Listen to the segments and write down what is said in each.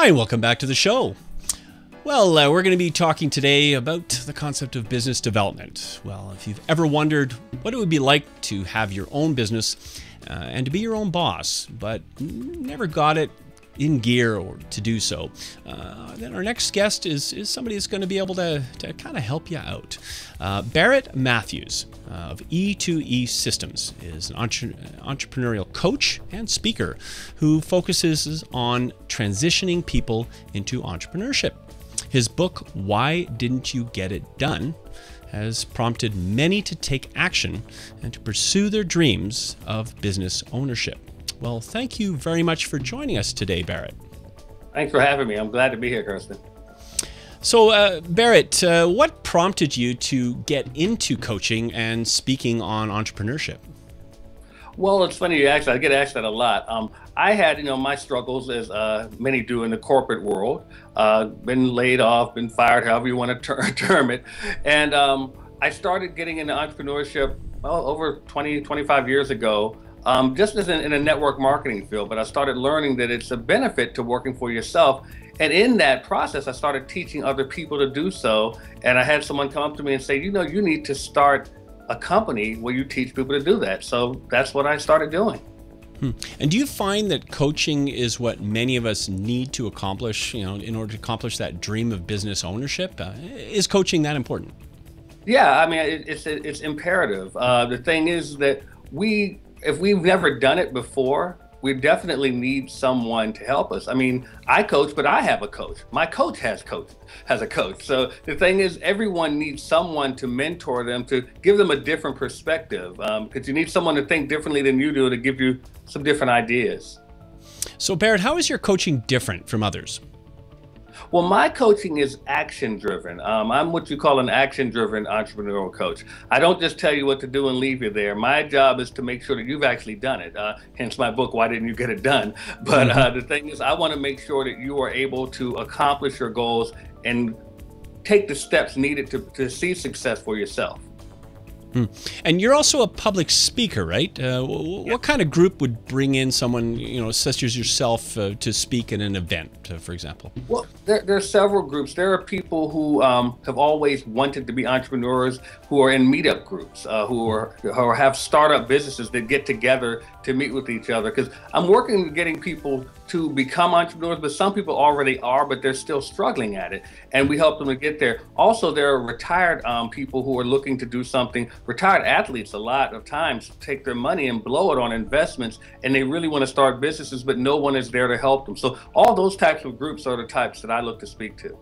Hi, and welcome back to the show. Well, we're going to be talking today about the concept of business development. Well, if you've ever wondered what it would be like to have your own business and to be your own boss, but never got it in gear or to do so, then our next guest is somebody that's going to be able to kind of help you out. Barrett Matthews of E2E Systems is an entrepreneurial coach and speaker who focuses on transitioning people into entrepreneurship. His book, Why Didn't You Get It Done?, has prompted many to take action and to pursue their dreams of business ownership. Well, thank you very much for joining us today, Barrett. Thanks for having me. I'm glad to be here, Kersten. So, Barrett, what prompted you to get into coaching and speaking on entrepreneurship? Well, it's funny you ask that. I get asked that a lot. I had, my struggles, as many do in the corporate world. Been laid off, been fired, however you want to term it. And I started getting into entrepreneurship over 20, 25 years ago, just as in a network marketing field. But I started learning that it's a benefit to working for yourself. And in that process, I started teaching other people to do so. And I had someone come up to me and say, you need to start a company where you teach people to do that. So that's what I started doing. And do you find that coaching is what many of us need to accomplish, in order to accomplish that dream of business ownership? Is coaching that important? Yeah, I mean, it's imperative. The thing is that if we've never done it before, we definitely need someone to help us. I mean, I coach, but I have a coach. My coach has a coach. So the thing is, everyone needs someone to mentor them, to give them a different perspective, because you need someone to think differently than you do to give you some different ideas. So Barrett, how is your coaching different from others? Well, my coaching is action-driven. I'm what you call an action-driven entrepreneurial coach. I don't just tell you what to do and leave you there. My job is to make sure that you've actually done it. Hence my book, Why Didn't You Get It Done? But the thing is, I want to make sure that you are able to accomplish your goals and take the steps needed to see success for yourself. And you're also a public speaker, right? What kind of group would bring in someone, such as yourself, to speak at an event, for example? Well, there are several groups. There are people who have always wanted to be entrepreneurs, who are in meetup groups, who have startup businesses that get together to meet with each other. Because I'm working with getting people to become entrepreneurs, but some people already are, but they're still struggling at it. And we help them to get there. Also, there are retired people who are looking to do something. Retired athletes a lot of times take their money and blow it on investments, and they really want to start businesses, but no one is there to help them. So all those types of groups are the types that I look to speak to.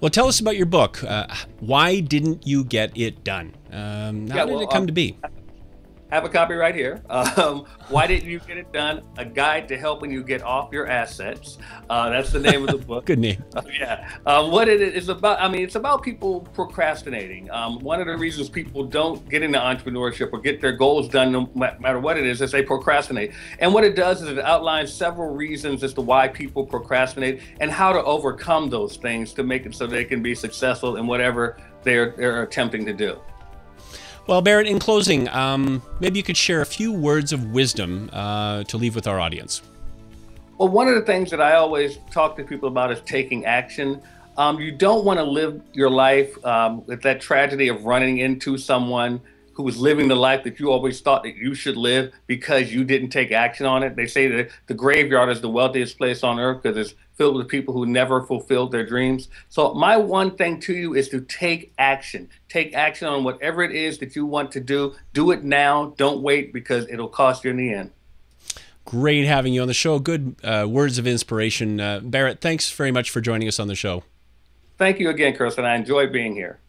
Well, tell us about your book. Why Didn't You Get It Done? How did it come to be? I have a copy right here. Why Didn't You Get It Done? A Guide to Helping You Get Off Your Assets. That's the name of the book. Good name. What it is about, it's about people procrastinating. One of the reasons people don't get into entrepreneurship or get their goals done, no matter what it is they procrastinate. And what it does is it outlines several reasons as to why people procrastinate and how to overcome those things to make it so they can be successful in whatever they're attempting to do. Well, Barrett, in closing, maybe you could share a few words of wisdom to leave with our audience. Well, one of the things that I always talk to people about is taking action. You don't want to live your life with that tragedy of running into someone who was living the life that you always thought that you should live because you didn't take action on it. They say that the graveyard is the wealthiest place on earth because it's filled with people who never fulfilled their dreams. So my one thing to you is to take action. Take action on whatever it is that you want to do. Do it now. Don't wait, because it'll cost you in the end. Great having you on the show. Good words of inspiration. Barrett, thanks very much for joining us on the show. Thank you again, Kersten. I enjoyed being here.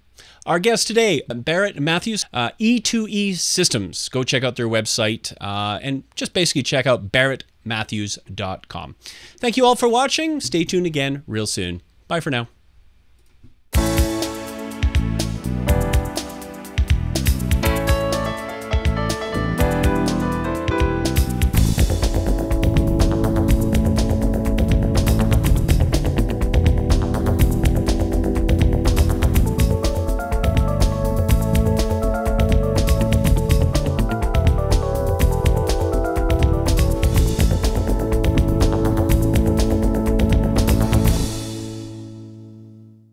Our guest today, Barrett Matthews, E2E Systems. Go check out their website and just basically check out barrettmatthews.com. Thank you all for watching. Stay tuned again real soon. Bye for now.